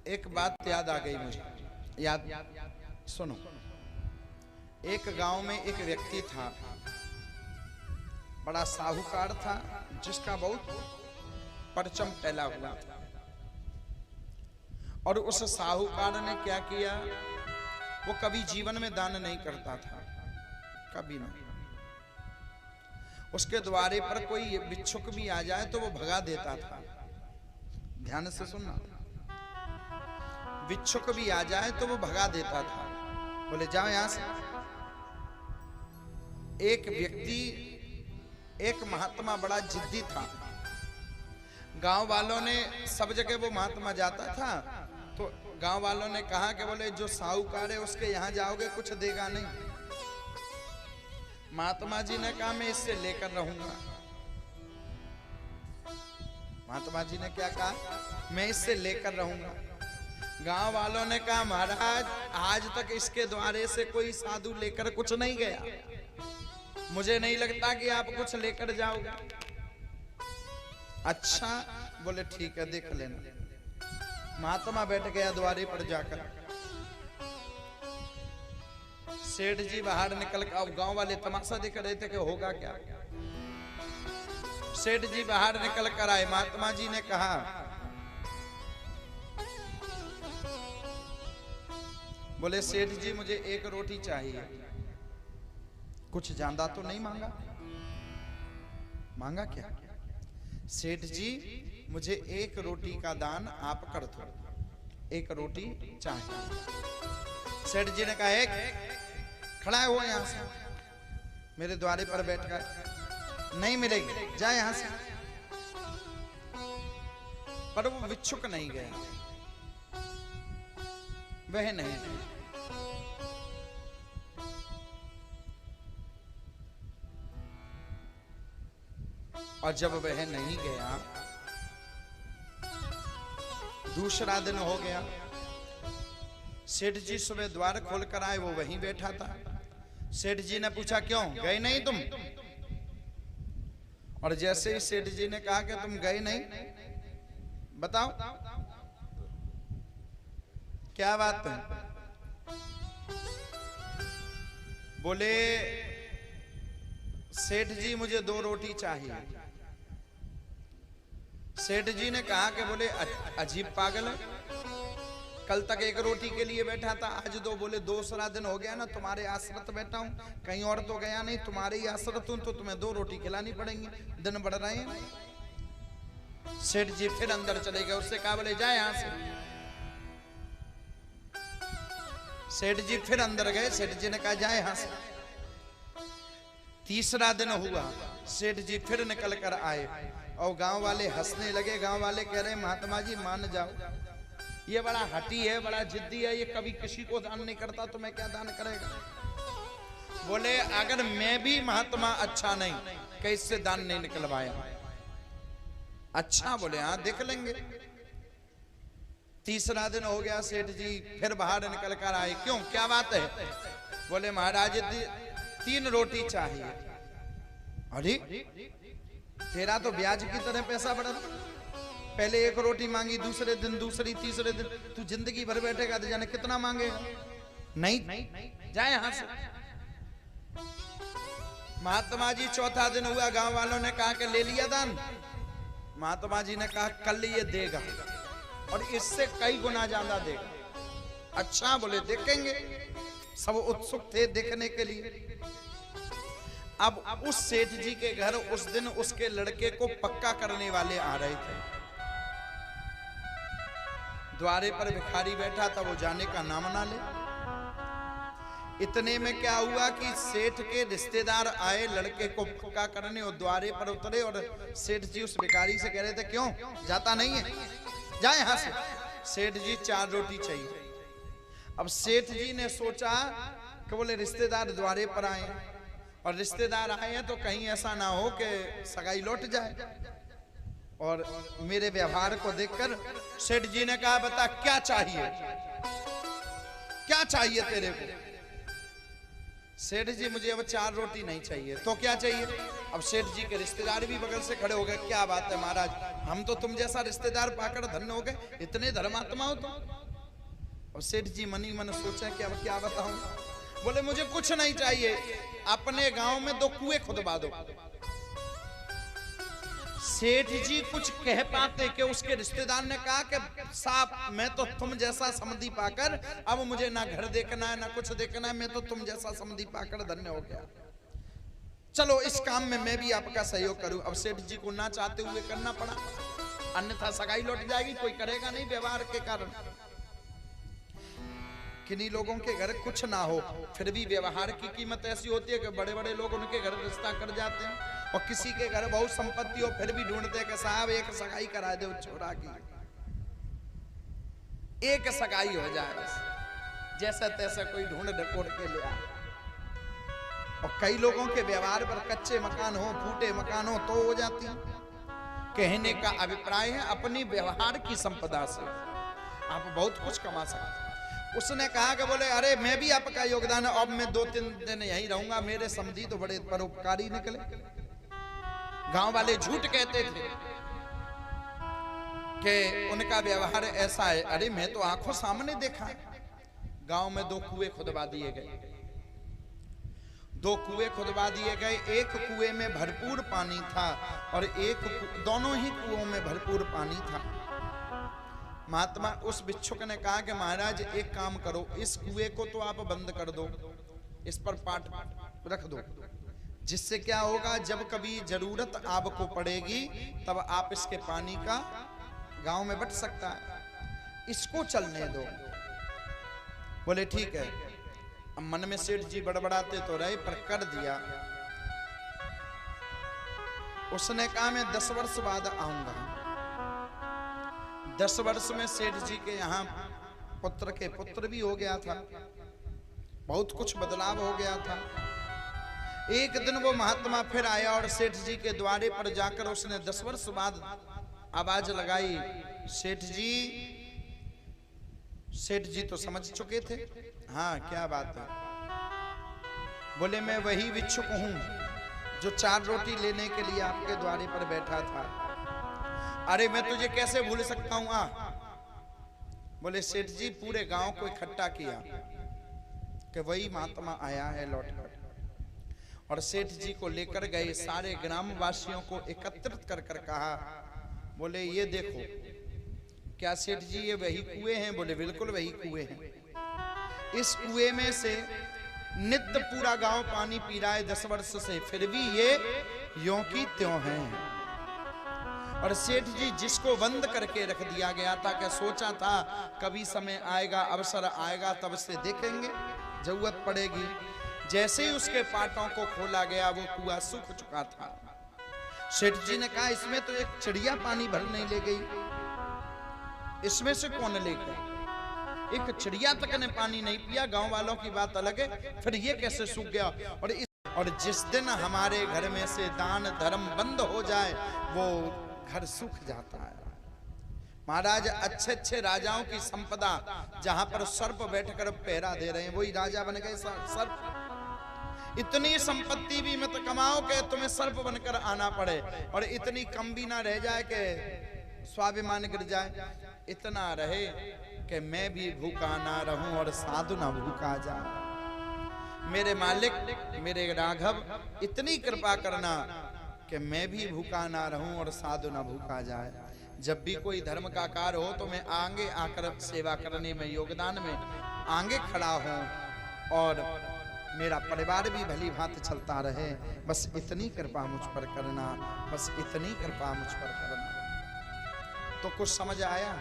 एक बात याद आ गई मुझे, याद सुनो। एक गांव में एक व्यक्ति था, बड़ा साहूकार था, जिसका बहुत परचम फैला हुआ था। और उस साहूकार ने क्या किया, वो कभी जीवन में दान नहीं करता था, कभी नहीं। उसके द्वारे पर कोई भिक्षुक भी आ जाए तो वो भगा देता था। ध्यान से सुनना, भिक्षुक भी आ जाए तो वो भगा देता था, बोले जाओ यहां से। एक व्यक्ति, एक महात्मा बड़ा जिद्दी था। गांव वालों ने, सब जगह वो महात्मा जाता था, तो गांव वालों ने कहा कि बोले जो साहूकार है उसके यहां जाओगे कुछ देगा नहीं। महात्मा जी ने कहा मैं इससे लेकर रहूंगा। महात्मा जी ने क्या कहा, मैं इससे लेकर रहूंगा। गांव वालों ने कहा महाराज आज तक इसके द्वारे से कोई साधु लेकर कुछ नहीं गया, मुझे नहीं लगता कि आप कुछ लेकर जाओगे। अच्छा, बोले ठीक है देख लेना। महात्मा बैठ गया द्वारे पर जाकर। सेठ जी बाहर निकल कर, अब गांव वाले तमाशा देख रहे थे कि होगा क्या। सेठ जी बाहर निकल कर आए। महात्मा जी ने कहा बोले सेठ जी मुझे एक रोटी चाहिए। कुछ ज्यादा तो नहीं मांगा? मांगा क्या? सेठ जी मुझे एक रोटी का दान आप कर दो, एक रोटी चाहिए। सेठ जी ने कहा एक खड़ा हो यहां से, मेरे द्वारे पर बैठ गए, नहीं मिलेगी, जा यहां से। पर वो भिक्षुक नहीं गया, वह नहीं गया। और जब वह नहीं गया, दूसरा दिन हो गया। सेठ जी सुबह द्वार खोल कर आए, वो वहीं बैठा था। सेठ जी ने पूछा क्यों गए नहीं तुम? और जैसे ही सेठ जी ने कहा कि तुम गए नहीं, बताओ क्या बात है? बोले सेठ जी मुझे 2 रोटी चाहिए। सेठ जी ने कहा कि बोले अजीब पागल है, कल तक 1 रोटी के लिए बैठा था, आज 2। बोले दूसरा दिन हो गया ना, तुम्हारे आश्रित बैठा हूं, कहीं और तो गया नहीं, तुम्हारे ही आश्रित हूं, तो तुम्हें 2 रोटी खिलानी पड़ेंगी, दिन बढ़ रहे हैं। सेठ जी फिर अंदर चले गए, उससे कहा बोले जाए यहां से। सेठ जी फिर अंदर गए, सेठ जी ने कहा जाए यहां से। तीसरा दिन हुआ, सेठ जी फिर निकल कर आए और गांव वाले हंसने लगे। गांव वाले कह रहे महात्मा जी मान जाओ, ये बड़ा हठी है, बड़ा जिद्दी है, ये कभी किसी को दान नहीं करता, तो मैं क्या दान करेगा? बोले अगर मैं भी महात्मा अच्छा नहीं, कैसे दान नहीं निकलवाया? अच्छा, बोले हाँ देख लेंगे। तीसरा दिन हो गया, सेठ जी फिर बाहर निकल कर आए। क्यों, क्या बात है? बोले महाराज 3 रोटी चाहिए। अरे तेरा तो ब्याज की तरह पैसा बढ़ा, पहले 1 रोटी मांगी, दूसरे दिन दूसरी, तीसरे दिन, तू जिंदगी भर बैठेगा तो जाने कितना मांगेगा। नहीं, जाए यहां से। महात्मा जी चौथा दिन हुआ, गांव वालों ने कहा कि ले लिया दान। महात्मा जी ने कहा कल ये देगा और इससे कई गुना ज्यादा देगा। अच्छा, बोले देखेंगे। सब उत्सुक थे देखने के लिए। अब उस सेठ जी के घर उस दिन उसके लड़के को पक्का करने वाले आ रहे थे। द्वारे पर भिखारी बैठा था, वो जाने का नाम ना ले। इतने में क्या हुआ कि सेठ के रिश्तेदार आए लड़के को पक्का करने, और द्वारे पर उतरे। और सेठ जी उस भिखारी से कह रहे थे क्यों जाता नहीं है, जाए यहां से। सेठ जी 4 रोटी चाहिए। अब सेठ जी ने सोचा कि बोले रिश्तेदार द्वारे पर आए, और रिश्तेदार आए हैं तो कहीं ऐसा ना हो कि सगाई लौट जाए। और मेरे व्यवहार को देखकर सेठ जी ने कहा बता क्या चाहिए, क्या चाहिए तेरे को? सेठ जी मुझे अब 4 रोटी नहीं चाहिए, तो क्या चाहिए? अब सेठ जी के रिश्तेदार भी बगल से खड़े हो गए, क्या बात है महाराज, हम तो तुम जैसा रिश्तेदार पाकर धन्य हो गए, इतने धर्मात्मा हो तुम। और सेठ जी मनी मन सोचा कि अब क्या बताऊं। बोले मुझे कुछ नहीं चाहिए, अपने गांव में 2 कुएं खुदवा दो। सेठ जी कुछ कह पाते कि उसके रिश्तेदार ने कहा कि साहब मैं तो तुम जैसा समधी पाकर अब मुझे ना घर देखना है ना कुछ देखना है, मैं तो तुम जैसा समधी पाकर धन्य हो गया, चलो इस काम में मैं भी आपका सहयोग करूं। अब सेठ जी को ना चाहते हुए करना पड़ा, अन्यथा सगाई लौट जाएगी, कोई करेगा नहीं व्यवहार के कारण। किन्हीं लोगों के घर कुछ ना हो फिर भी व्यवहार की कीमत ऐसी होती है कि बड़े बड़े लोग उनके घर रिश्ता कर जाते हैं, और किसी के घर बहुत संपत्ति हो फिर भी ढूंढते हैं कि साहब एक सगाई करा दे छोरा की, एक सगाई हो जाए बस, जैसा तैसा कोई ढूंढ ढकोड़ के ले आए। और कई लोगों के व्यवहार पर कच्चे मकान हो फूटे मकान हो तो हो जाती है। कहने का अभिप्राय है अपनी व्यवहार की संपदा से आप बहुत कुछ कमा सकते हैं। उसने कहा कि बोले अरे मैं भी आपका योगदान है, अब मैं 2-3 दिन यहीं रहूंगा, मेरे समधी तो बड़े परोपकारी निकले। गांव वाले झूठ कहते थे कि उनका व्यवहार ऐसा है, अरे मैं तो आंखों सामने देखा है। गांव में 2 कुएं खुदवा दिए गए, 2 कुएं खुदवा दिए गए, एक कुएं में भरपूर पानी था और दोनों ही कुओं में भरपूर पानी था। महात्मा उस भिक्षुक ने कहा कि महाराज एक काम करो, इस कुएं को तो आप बंद कर दो, इस पर पाट रख दो, जिससे क्या होगा जब कभी जरूरत आपको पड़ेगी तब आप इसके पानी का गांव में बट सकता है, इसको चलने दो। बोले ठीक है। अब मन में सेठ जी बड़बड़ाते तो रहे पर कर दिया। उसने कहा मैं 10 वर्ष बाद आऊंगा। 10 वर्ष में सेठ जी के यहाँ पुत्र के पुत्र भी हो गया था, बहुत कुछ बदलाव हो गया था। एक दिन वो महात्मा फिर आया और सेठ जी के द्वारे पर जाकर उसने 10 वर्ष बाद आवाज लगाई, सेठ जी। सेठ जी तो समझ चुके थे, हाँ क्या बात है। बोले मैं वही भिक्षुक हूं जो 4 रोटी लेने के लिए आपके द्वारे पर बैठा था। अरे मैं तुझे कैसे भूल सकता हूं। बोले सेठ जी पूरे गांव को इकट्ठा किया कि वही महात्मा आया है लौटकर, और सेठ जी को लेकर गए, सारे ग्रामवासियों को एकत्रित कर कर कहा, बोले ये देखो क्या सेठ जी ये वही कुएं हैं? बोले बिल्कुल वही कुएं हैं। इस कुएं में से नित्य पूरा गांव पानी पी रहा है 10 वर्ष से, फिर भी ये यों की त्यों हैं। और सेठ जी जिसको बंद करके रख दिया गया था, क्या सोचा था कभी समय आएगा अवसर आएगा तब से देखेंगे, जरूरत पड़ेगी। जैसे ही उसके पाटों को खोला गया वो कुआं सूख चुका था। सेठ जी ने कहा इसमें तो एक चिड़िया पानी भरने ले गई, इसमें से कौन ले गया? एक चिड़िया तक ने पानी नहीं पिया। गांव वालों की बात अलग है, फिर ये कैसे सूख गया? और जिस दिन हमारे घर में से दान धर्म बंद हो जाए वो घर सूख जाता है। महाराज अच्छे अच्छे राजाओं की संपदा जहां पर सर्प बैठकर पहरा दे रहे हैं, वही राजा बन गए सर्प। इतनी संपत्ति भी मत कमाओ कि तुम्हें सर्प बनकर आना पड़े, और इतनी कम भी ना रह जाए कि स्वाभिमान गिर जाए। इतना रहे कि मैं भी भूखा ना रहूं और साधु ना भूखा जाए। मेरे मालिक मेरे राघव इतनी कृपा करना कि मैं भी भूखा ना रहूं और साधु ना भूखा जाए। जब भी कोई धर्म का कार्य हो तो मैं आगे आकर सेवा करने में, योगदान में आगे खड़ा हूं, और मेरा परिवार भी भली भांति चलता रहे। बस इतनी कृपा मुझ पर करना, बस इतनी कृपा मुझ पर करना। तो कुछ समझ आया?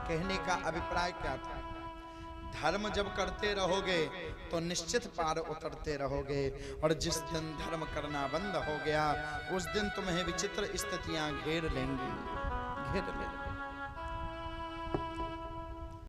कहने का अभिप्राय क्या था? धर्म जब करते रहोगे तो निश्चित पार उतरते रहोगे, और जिस दिन धर्म करना बंद हो गया उस दिन तुम्हें विचित्र स्थितियां घेर लेंगी, घेर लेंगी।